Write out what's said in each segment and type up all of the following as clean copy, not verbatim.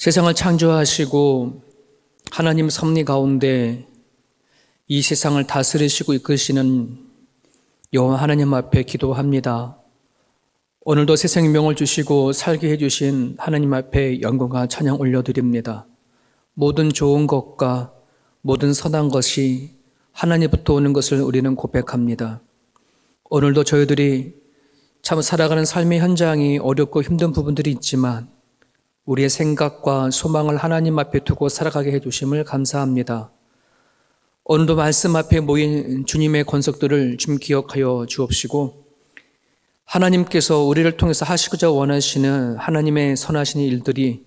세상을 창조하시고 하나님 섭리 가운데 이 세상을 다스리시고 이끄시는 여호와 하나님 앞에 기도합니다. 오늘도 세상에 명을 주시고 살게 해주신 하나님 앞에 영광과 찬양 올려드립니다. 모든 좋은 것과 모든 선한 것이 하나님부터 오는 것을 우리는 고백합니다. 오늘도 저희들이 참 살아가는 삶의 현장이 어렵고 힘든 부분들이 있지만 우리의 생각과 소망을 하나님 앞에 두고 살아가게 해주심을 감사합니다. 오늘도 말씀 앞에 모인 주님의 권속들을 좀 기억하여 주옵시고 하나님께서 우리를 통해서 하시고자 원하시는 하나님의 선하신 일들이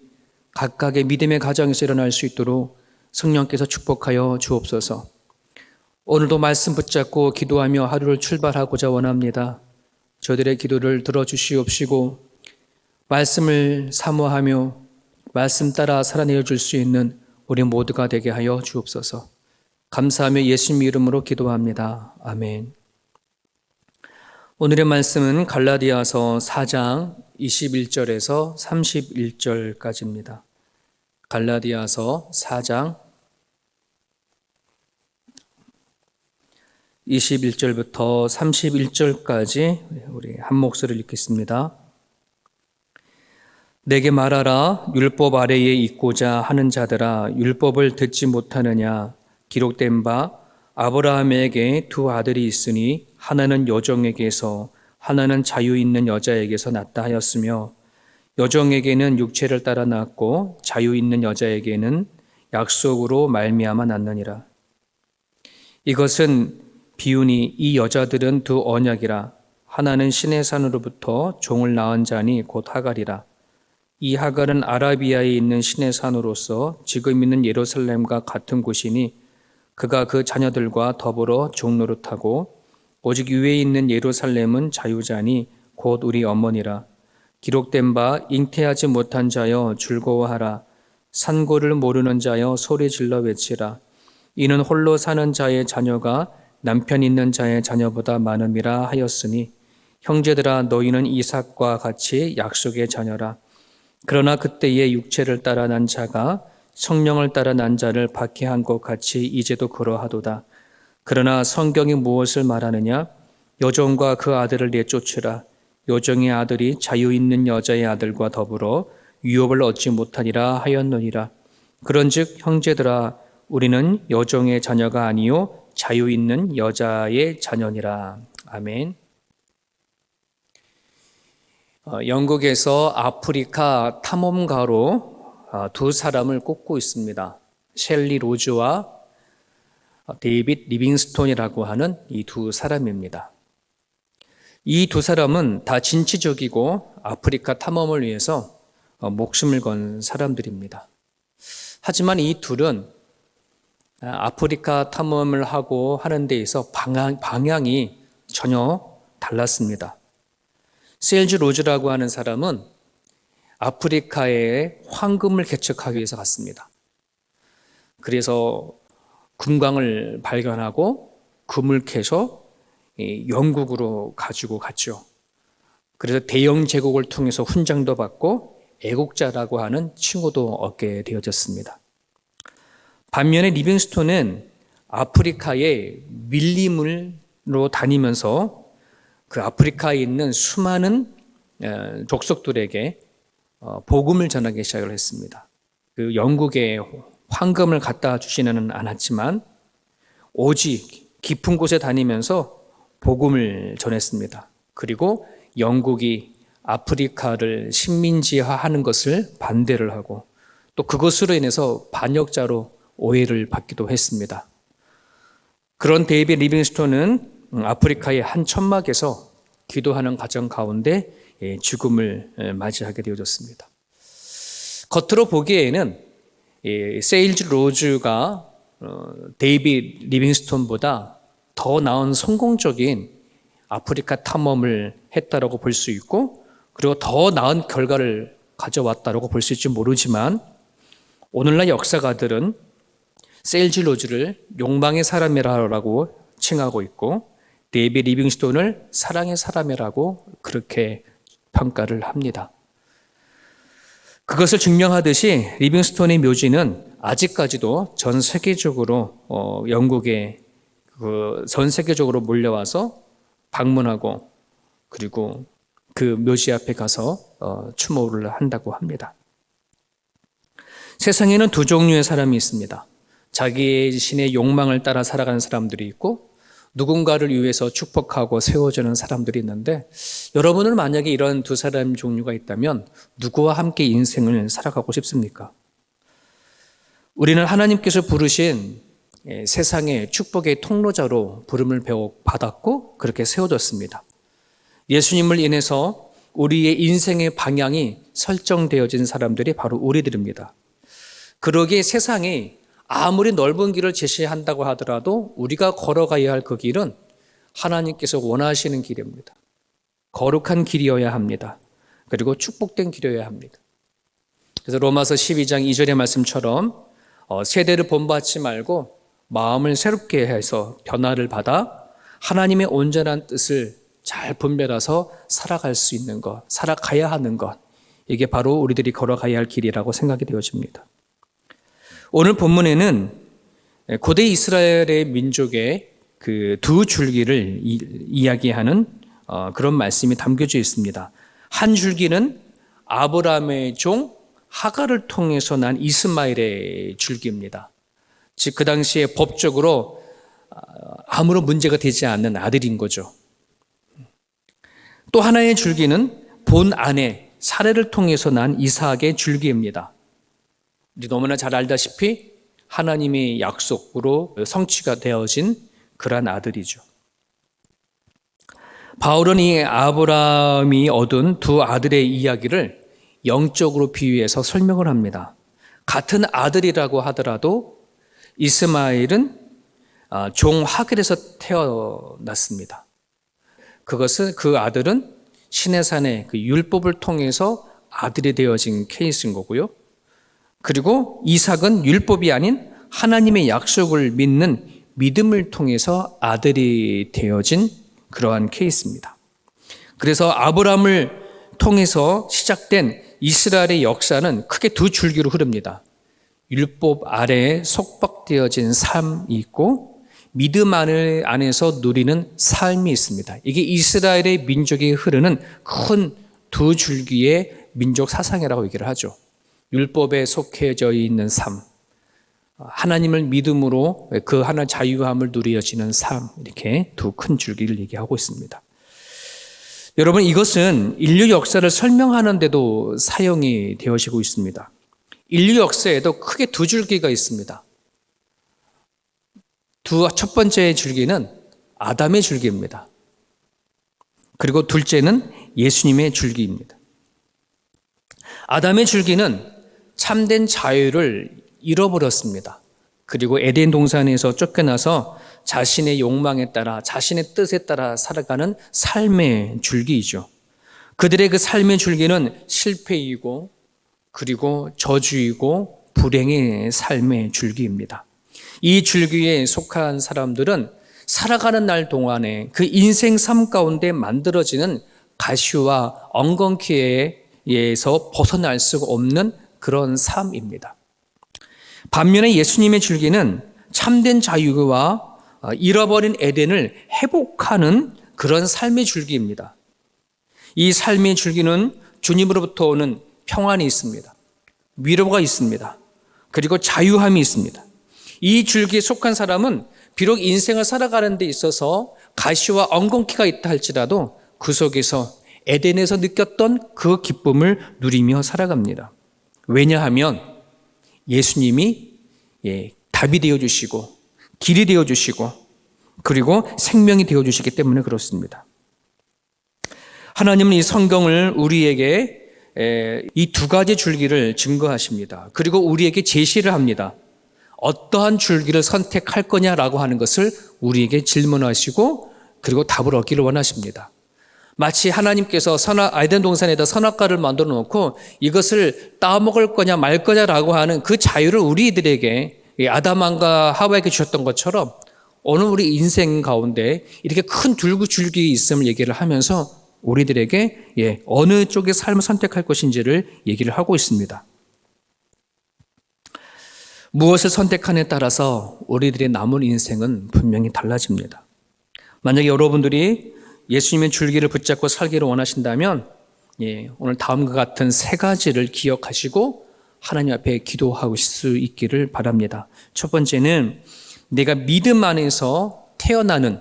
각각의 믿음의 가정에서 일어날 수 있도록 성령께서 축복하여 주옵소서. 오늘도 말씀 붙잡고 기도하며 하루를 출발하고자 원합니다. 저들의 기도를 들어주시옵시고 말씀을 사모하며 말씀 따라 살아내어 줄 수 있는 우리 모두가 되게 하여 주옵소서. 감사하며 예수님 이름으로 기도합니다. 아멘. 오늘의 말씀은 갈라디아서 4장 21절에서 31절까지입니다. 갈라디아서 4장 21절부터 31절까지 우리 한 목소리를 읽겠습니다. 내게 말하라. 율법 아래에 있고자 하는 자들아, 율법을 듣지 못하느냐? 기록된 바 아브라함에게 두 아들이 있으니 하나는 여종에게서 하나는 자유 있는 여자에게서 낳다 하였으며 여종에게는 육체를 따라 낳았고 자유 있는 여자에게는 약속으로 말미암아 낳느니라. 이것은 비유니 이 여자들은 두 언약이라. 하나는 신의 산으로부터 종을 낳은 자니 곧 하갈이라. 이 하갈은 아라비아에 있는 신의 산으로서 지금 있는 예루살렘과 같은 곳이니 그가 그 자녀들과 더불어 종노릇하고 오직 위에 있는 예루살렘은 자유자니 곧 우리 어머니라. 기록된 바 잉태하지 못한 자여 즐거워하라. 산고를 모르는 자여 소리질러 외치라. 이는 홀로 사는 자의 자녀가 남편 있는 자의 자녀보다 많음이라 하였으니 형제들아 너희는 이삭과 같이 약속의 자녀라. 그러나 그때의 육체를 따라 난 자가 성령을 따라 난 자를 박해한 것 같이 이제도 그러하도다. 그러나 성경이 무엇을 말하느냐? 여종과 그 아들을 내쫓으라. 여종의 아들이 자유 있는 여자의 아들과 더불어 유업을 얻지 못하리라 하였느니라. 그런즉 형제들아 우리는 여종의 자녀가 아니요 자유 있는 여자의 자녀니라. 아멘. 영국에서 아프리카 탐험가로 두 사람을 꼽고 있습니다. 셸리 로즈와 데이빗 리빙스톤이라고 하는 이 두 사람입니다. 이 두 사람은 다 진취적이고 아프리카 탐험을 위해서 목숨을 건 사람들입니다. 하지만 이 둘은 아프리카 탐험을 하고 하는 데 있어 방향이 전혀 달랐습니다. 셀즈 로즈라고 하는 사람은 아프리카에 황금을 개척하기 위해서 갔습니다. 그래서 금광을 발견하고 금을 캐서 영국으로 가지고 갔죠. 그래서 대영 제국을 통해서 훈장도 받고 애국자라고 하는 칭호도 얻게 되어졌습니다. 반면에 리빙스톤은 아프리카의 밀림으로 다니면서 그 아프리카에 있는 수많은 족속들에게 복음을 전하기 시작을 했습니다. 그 영국에 황금을 갖다 주지는 않았지만 오직 깊은 곳에 다니면서 복음을 전했습니다. 그리고 영국이 아프리카를 식민지화하는 것을 반대를 하고 또 그것으로 인해서 반역자로 오해를 받기도 했습니다. 그런 데이빗 리빙스톤은 아프리카의 한 천막에서 기도하는 과정 가운데 죽음을 맞이하게 되어졌습니다. 겉으로 보기에는 세일즈 로즈가 데이빗 리빙스톤보다 더 나은 성공적인 아프리카 탐험을 했다라고 볼 수 있고 그리고 더 나은 결과를 가져왔다라고 볼 수 있을지 모르지만 오늘날 역사가들은 세일즈 로즈를 욕망의 사람이라고 칭하고 있고 데이빗 리빙스톤을 사랑의 사람이라고 그렇게 평가를 합니다. 그것을 증명하듯이 리빙스톤의 묘지는 아직까지도 전 세계적으로 영국에 전 세계적으로 몰려와서 방문하고 그리고 그 묘지 앞에 가서 추모를 한다고 합니다. 세상에는 두 종류의 사람이 있습니다. 자기 자신의 욕망을 따라 살아가는 사람들이 있고 누군가를 위해서 축복하고 세워주는 사람들이 있는데 여러분은 만약에 이런 두 사람 종류가 있다면 누구와 함께 인생을 살아가고 싶습니까? 우리는 하나님께서 부르신 세상의 축복의 통로자로 부름을 받았고 그렇게 세워졌습니다. 예수님을 인해서 우리의 인생의 방향이 설정되어진 사람들이 바로 우리들입니다. 그러기에 세상이 아무리 넓은 길을 제시한다고 하더라도 우리가 걸어가야 할 그 길은 하나님께서 원하시는 길입니다. 거룩한 길이어야 합니다. 그리고 축복된 길이어야 합니다. 그래서 로마서 12장 2절의 말씀처럼 세대를 본받지 말고 마음을 새롭게 해서 변화를 받아 하나님의 온전한 뜻을 잘 분별해서 살아갈 수 있는 것, 살아가야 하는 것, 이게 바로 우리들이 걸어가야 할 길이라고 생각이 되어집니다. 오늘 본문에는 고대 이스라엘의 민족의 그 두 줄기를 이야기하는 그런 말씀이 담겨져 있습니다. 한 줄기는 아브라함의 종 하갈을 통해서 난 이스마엘의 줄기입니다. 즉 그 당시에 법적으로 아무런 문제가 되지 않는 아들인 거죠. 또 하나의 줄기는 본 아내 사레를 통해서 난 이삭의 줄기입니다. 너무나 잘 알다시피 하나님의 약속으로 성취가 되어진 그러한 아들이죠. 바울은 이 아브라함이 얻은 두 아들의 이야기를 영적으로 비유해서 설명을 합니다. 같은 아들이라고 하더라도 이스마엘은 종 하길에서 태어났습니다. 그것은 그 아들은 시내산의 그 율법을 통해서 아들이 되어진 케이스인 거고요. 그리고 이삭은 율법이 아닌 하나님의 약속을 믿는 믿음을 통해서 아들이 되어진 그러한 케이스입니다. 그래서 아브라함을 통해서 시작된 이스라엘의 역사는 크게 두 줄기로 흐릅니다. 율법 아래에 속박되어진 삶이 있고 믿음 안에서 누리는 삶이 있습니다. 이게 이스라엘의 민족이 흐르는 큰 두 줄기의 민족 사상이라고 얘기를 하죠. 율법에 속해져 있는 삶, 하나님을 믿음으로 그 하나 자유함을 누려지는 삶, 이렇게 두 큰 줄기를 얘기하고 있습니다. 여러분, 이것은 인류 역사를 설명하는 데도 사용이 되어지고 있습니다. 인류 역사에도 크게 두 줄기가 있습니다. 첫 번째 줄기는 아담의 줄기입니다. 그리고 둘째는 예수님의 줄기입니다. 아담의 줄기는 참된 자유를 잃어버렸습니다. 그리고 에덴 동산에서 쫓겨나서 자신의 욕망에 따라 자신의 뜻에 따라 살아가는 삶의 줄기이죠. 그들의 그 삶의 줄기는 실패이고 그리고 저주이고 불행의 삶의 줄기입니다. 이 줄기에 속한 사람들은 살아가는 날 동안에 그 인생 삶 가운데 만들어지는 가시와 엉겅퀴에서 벗어날 수가 없는 그런 삶입니다. 반면에 예수님의 줄기는 참된 자유와 잃어버린 에덴을 회복하는 그런 삶의 줄기입니다. 이 삶의 줄기는 주님으로부터 오는 평안이 있습니다. 위로가 있습니다. 그리고 자유함이 있습니다. 이 줄기에 속한 사람은 비록 인생을 살아가는 데 있어서 가시와 엉겅퀴가 있다 할지라도 그 속에서 에덴에서 느꼈던 그 기쁨을 누리며 살아갑니다. 왜냐하면 예수님이 답이 되어주시고 길이 되어주시고 그리고 생명이 되어주시기 때문에 그렇습니다. 하나님은 이 성경을 우리에게 이 두 가지 줄기를 증거하십니다. 그리고 우리에게 제시를 합니다. 어떠한 줄기를 선택할 거냐라고 하는 것을 우리에게 질문하시고 그리고 답을 얻기를 원하십니다. 마치 하나님께서 에덴 동산에다 선악과를 만들어 놓고 이것을 따먹을 거냐 말 거냐라고 하는 그 자유를 우리들에게 아담과 하와에게 주셨던 것처럼 오늘 우리 인생 가운데 이렇게 큰 줄기 있음을 얘기를 하면서 우리들에게 어느 쪽의 삶을 선택할 것인지를 얘기를 하고 있습니다. 무엇을 선택하느냐에 따라서 우리들의 남은 인생은 분명히 달라집니다. 만약에 여러분들이 예수님의 줄기를 붙잡고 살기를 원하신다면 오늘 다음과 같은 세 가지를 기억하시고 하나님 앞에 기도할 수 있기를 바랍니다. 첫 번째는 내가 믿음 안에서 태어나는,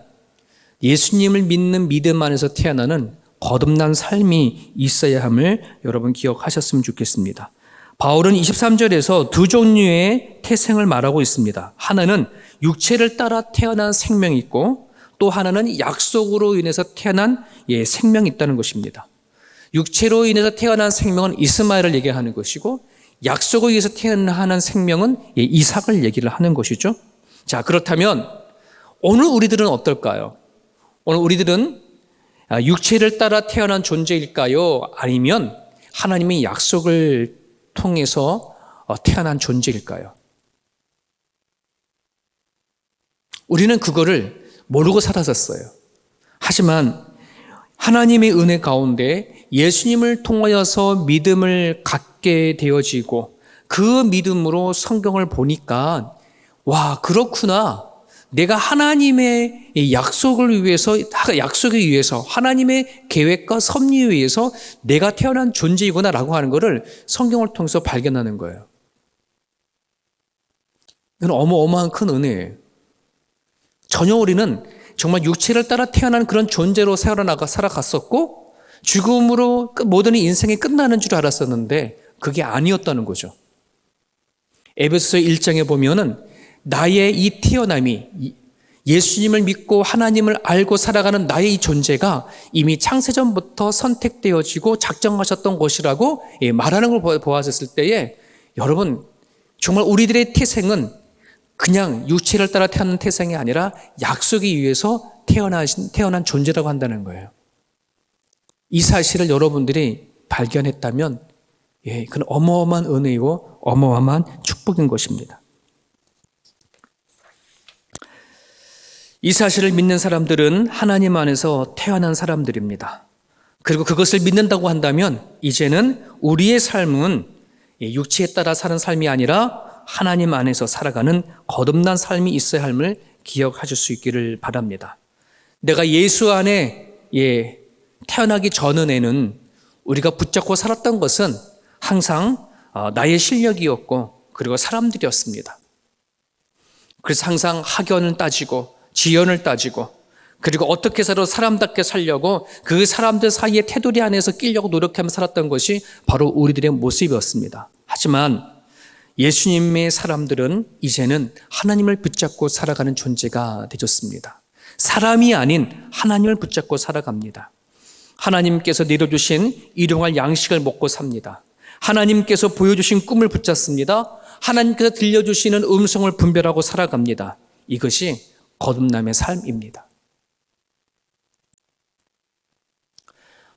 예수님을 믿는 믿음 안에서 태어나는 거듭난 삶이 있어야 함을 여러분 기억하셨으면 좋겠습니다. 바울은 23절에서 두 종류의 태생을 말하고 있습니다. 하나는 육체를 따라 태어난 생명이 있고 또 하나는 약속으로 인해서 태어난 생명이 있다는 것입니다. 육체로 인해서 태어난 생명은 이스마엘을 얘기하는 것이고 약속에 의해서 태어난 생명은 이삭을 얘기를 하는 것이죠. 자, 그렇다면 오늘 우리들은 어떨까요? 오늘 우리들은 육체를 따라 태어난 존재일까요? 아니면 하나님의 약속을 통해서 태어난 존재일까요? 우리는 그거를 모르고 살았었어요. 하지만 하나님의 은혜 가운데 예수님을 통하여서 믿음을 갖게 되어지고 그 믿음으로 성경을 보니까 와, 그렇구나. 내가 하나님의 약속을 위해서, 약속에 의해서 하나님의 계획과 섭리에 의해서 내가 태어난 존재이구나라고 하는 것을 성경을 통해서 발견하는 거예요. 이건 어마어마한 큰 은혜예요. 전혀 우리는 정말 육체를 따라 태어난 그런 존재로 살아갔었고 죽음으로 모든 인생이 끝나는 줄 알았었는데 그게 아니었다는 거죠. 에베소서 1장에 보면은 나의 이 태어남이 예수님을 믿고 하나님을 알고 살아가는 나의 이 존재가 이미 창세전부터 선택되어지고 작정하셨던 것이라고 말하는 걸 보았을 때에 여러분 정말 우리들의 태생은 그냥 육체를 따라 태어난 태생이 아니라 약속에 의해서 태어난 존재라고 한다는 거예요. 이 사실을 여러분들이 발견했다면 그건 어마어마한 은혜이고 어마어마한 축복인 것입니다. 이 사실을 믿는 사람들은 하나님 안에서 태어난 사람들입니다. 그리고 그것을 믿는다고 한다면 이제는 우리의 삶은 육체에 따라 사는 삶이 아니라 하나님 안에서 살아가는 거듭난 삶이 있어야 함을 기억하실 수 있기를 바랍니다. 내가 예수 안에 태어나기 전에는 우리가 붙잡고 살았던 것은 항상 나의 실력이었고 그리고 사람들이었습니다. 그래서 항상 학연을 따지고 지연을 따지고 그리고 어떻게 해서도 사람답게 살려고 그 사람들 사이의 테두리 안에서 끼려고 노력하며 살았던 것이 바로 우리들의 모습이었습니다. 하지만 예수님의 사람들은 이제는 하나님을 붙잡고 살아가는 존재가 되었습니다. 사람이 아닌 하나님을 붙잡고 살아갑니다. 하나님께서 내려주신 일용할 양식을 먹고 삽니다. 하나님께서 보여주신 꿈을 붙잡습니다. 하나님께서 들려주시는 음성을 분별하고 살아갑니다. 이것이 거듭남의 삶입니다.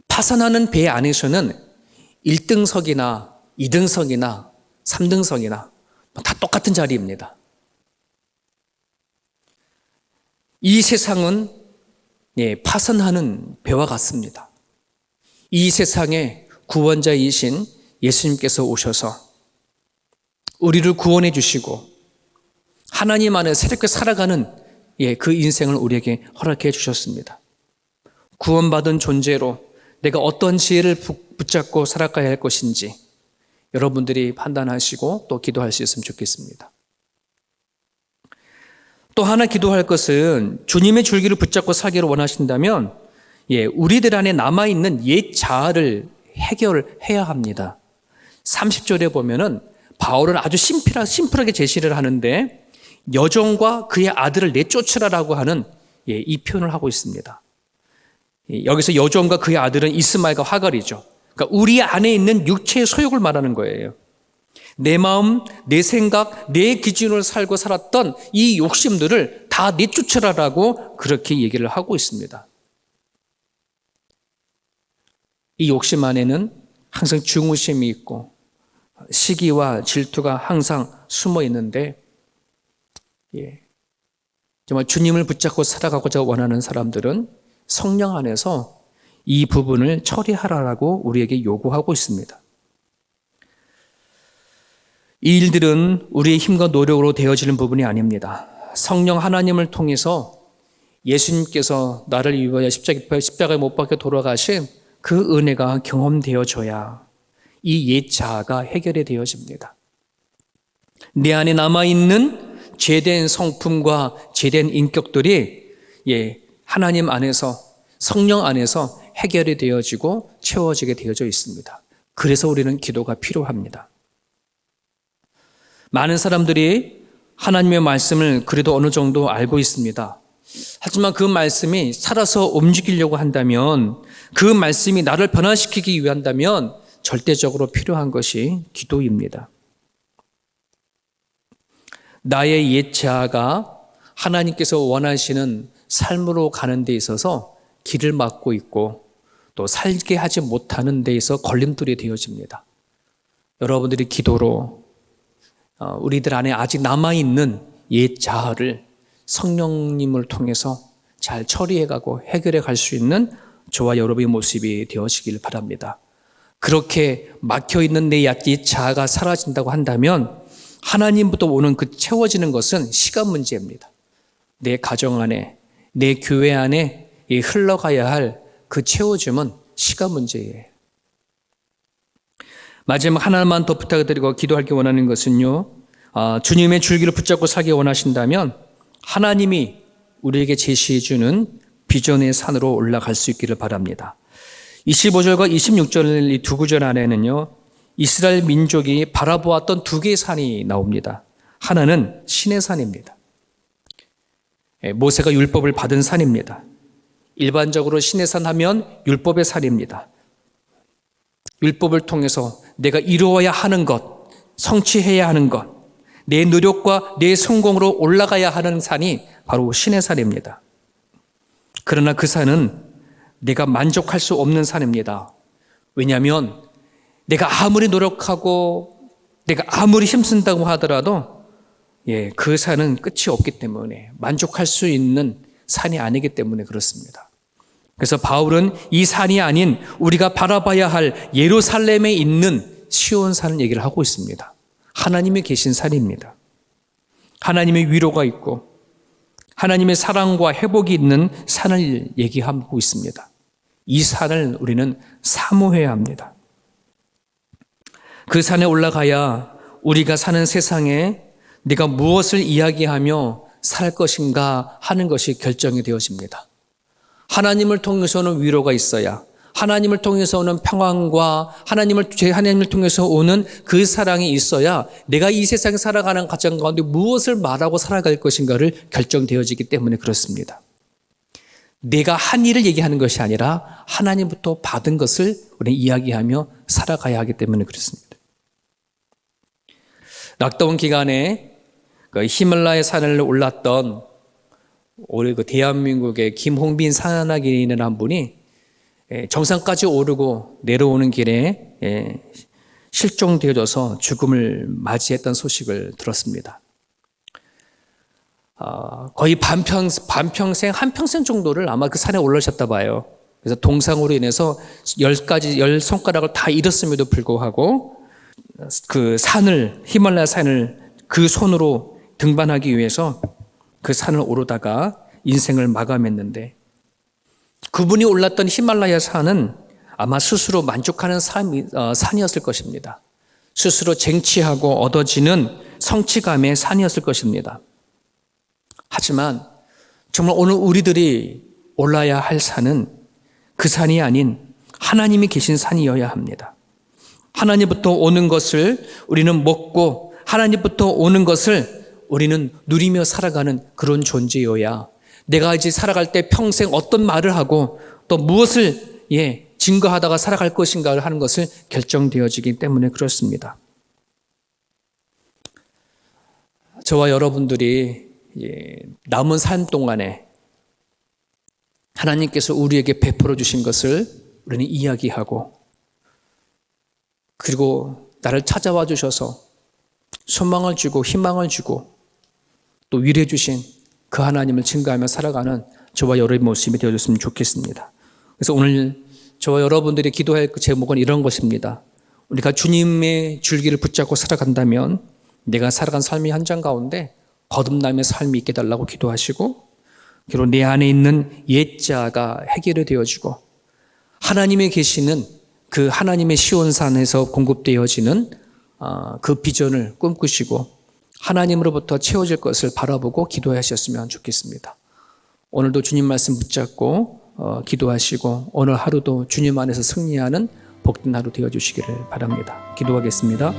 파산하는 배 안에서는 1등석이나 2등석이나 3등석이나 다 똑같은 자리입니다. 이 세상은 파산하는 배와 같습니다. 이 세상에 구원자이신 예수님께서 오셔서 우리를 구원해 주시고 하나님 안에 새롭게 살아가는 그 인생을 우리에게 허락해 주셨습니다. 구원받은 존재로 내가 어떤 지혜를 붙잡고 살아가야 할 것인지 여러분들이 판단하시고 또 기도할 수 있으면 좋겠습니다. 또 하나 기도할 것은 주님의 줄기를 붙잡고 살기를 원하신다면 우리들 안에 남아있는 옛 자아를 해결해야 합니다. 30절에 보면은 바울은 아주 심플하게 제시를 하는데 여종과 그의 아들을 내쫓으라라고 하는 이 표현을 하고 있습니다. 여기서 여종과 그의 아들은 이스마엘과 하갈이죠. 그러니까 우리 안에 있는 육체의 소욕을 말하는 거예요. 내 마음, 내 생각, 내 기준으로 살고 살았던 이 욕심들을 다 내쫓으라라고 그렇게 얘기를 하고 있습니다. 이 욕심 안에는 항상 중후심이 있고 시기와 질투가 항상 숨어 있는데 정말 주님을 붙잡고 살아가고자 원하는 사람들은 성령 안에서 이 부분을 처리하라고 우리에게 요구하고 있습니다. 이 일들은 우리의 힘과 노력으로 되어지는 부분이 아닙니다. 성령 하나님을 통해서 예수님께서 나를 위하여 십자가에 못 박혀 돌아가신 그 은혜가 경험되어져야 이 옛 자아가 해결이 되어집니다. 내 안에 남아있는 죄된 성품과 죄된 인격들이 하나님 안에서, 성령 안에서 해결이 되어지고 채워지게 되어져 있습니다. 그래서 우리는 기도가 필요합니다. 많은 사람들이 하나님의 말씀을 그래도 어느 정도 알고 있습니다. 하지만 그 말씀이 살아서 움직이려고 한다면, 그 말씀이 나를 변화시키기 위한다면 절대적으로 필요한 것이 기도입니다. 나의 옛 자아가 하나님께서 원하시는 삶으로 가는 데 있어서 길을 막고 있고 또 살게 하지 못하는 데 있어 걸림돌이 되어집니다. 여러분들이 기도로 우리들 안에 아직 남아있는 옛 자아를 성령님을 통해서 잘 처리해가고 해결해 갈 수 있는 저와 여러분의 모습이 되어지길 바랍니다. 그렇게 막혀있는 내 옛 자아가 사라진다고 한다면 하나님부터 오는 그 채워지는 것은 시간 문제입니다. 내 가정 안에, 내 교회 안에 흘러가야 할 그 채워짐은 시간 문제예요. 마지막 하나만 더 부탁드리고 기도하기 원하는 것은요, 주님의 줄기를 붙잡고 살기 원하신다면 하나님이 우리에게 제시해 주는 비전의 산으로 올라갈 수 있기를 바랍니다. 25절과 26절 이 두 구절 안에는요, 이스라엘 민족이 바라보았던 두 개의 산이 나옵니다. 하나는 신의 산입니다. 모세가 율법을 받은 산입니다. 일반적으로 신의 산 하면 율법의 산입니다. 율법을 통해서 내가 이루어야 하는 것, 성취해야 하는 것, 내 노력과 내 성공으로 올라가야 하는 산이 바로 신의 산입니다. 그러나 그 산은 내가 만족할 수 없는 산입니다. 왜냐하면 내가 아무리 노력하고 내가 아무리 힘쓴다고 하더라도 그 산은 끝이 없기 때문에 만족할 수 있는 산이 아니기 때문에 그렇습니다. 그래서 바울은 이 산이 아닌 우리가 바라봐야 할 예루살렘에 있는 시온산을 얘기를 하고 있습니다. 하나님이 계신 산입니다. 하나님의 위로가 있고 하나님의 사랑과 회복이 있는 산을 얘기하고 있습니다. 이 산을 우리는 사모해야 합니다. 그 산에 올라가야 우리가 사는 세상에 내가 무엇을 이야기하며 살 것인가 하는 것이 결정이 되어집니다. 하나님을 통해서는 위로가 있어야, 하나님을 통해서 오는 평안과 하나님을 통해서 오는 그 사랑이 있어야 내가 이 세상에 살아가는 가정 가운데 무엇을 말하고 살아갈 것인가를 결정되어지기 때문에 그렇습니다. 내가 한 일을 얘기하는 것이 아니라 하나님부터 받은 것을 우리는 이야기하며 살아가야 하기 때문에 그렇습니다. 락다운 기간에 그 히말라야 산을 올랐던 올해 그 대한민국의 김홍빈 산악인이라는 한 분이 정상까지 오르고 내려오는 길에 실종되어져서 죽음을 맞이했던 소식을 들었습니다. 거의 반평생, 한평생 정도를 아마 그 산에 올라오셨다 봐요. 그래서 동상으로 인해서 10손가락을 다 잃었음에도 불구하고 그 산을, 히말라야 산을 그 손으로 등반하기 위해서 그 산을 오르다가 인생을 마감했는데, 그분이 올랐던 히말라야 산은 아마 스스로 만족하는 산이었을 것입니다. 스스로 쟁취하고 얻어지는 성취감의 산이었을 것입니다. 하지만 정말 오늘 우리들이 올라야 할 산은 그 산이 아닌 하나님이 계신 산이어야 합니다. 하나님부터 오는 것을 우리는 먹고 하나님부터 오는 것을 우리는 누리며 살아가는 그런 존재여야 내가 이제 살아갈 때 평생 어떤 말을 하고 또 무엇을 증거하다가 살아갈 것인가를 하는 것을 결정되어지기 때문에 그렇습니다. 저와 여러분들이 남은 삶 동안에 하나님께서 우리에게 베풀어 주신 것을 우리는 이야기하고, 그리고 나를 찾아와 주셔서 소망을 주고 희망을 주고 또 위로해 주신 그 하나님을 증거하며 살아가는 저와 여러분의 모습이 되어줬으면 좋겠습니다. 그래서 오늘 저와 여러분들이 기도할 그 제목은 이런 것입니다. 우리가 주님의 줄기를 붙잡고 살아간다면 내가 살아간 삶의 현장 가운데 거듭남의 삶이 있게 달라고 기도하시고, 그리고 내 안에 있는 옛자가 해결이 되어지고 하나님의 계시는 그 하나님의 시온산에서 공급되어지는 그 비전을 꿈꾸시고 하나님으로부터 채워질 것을 바라보고 기도하셨으면 좋겠습니다. 오늘도 주님 말씀 붙잡고 기도하시고 오늘 하루도 주님 안에서 승리하는 복된 하루 되어주시기를 바랍니다. 기도하겠습니다.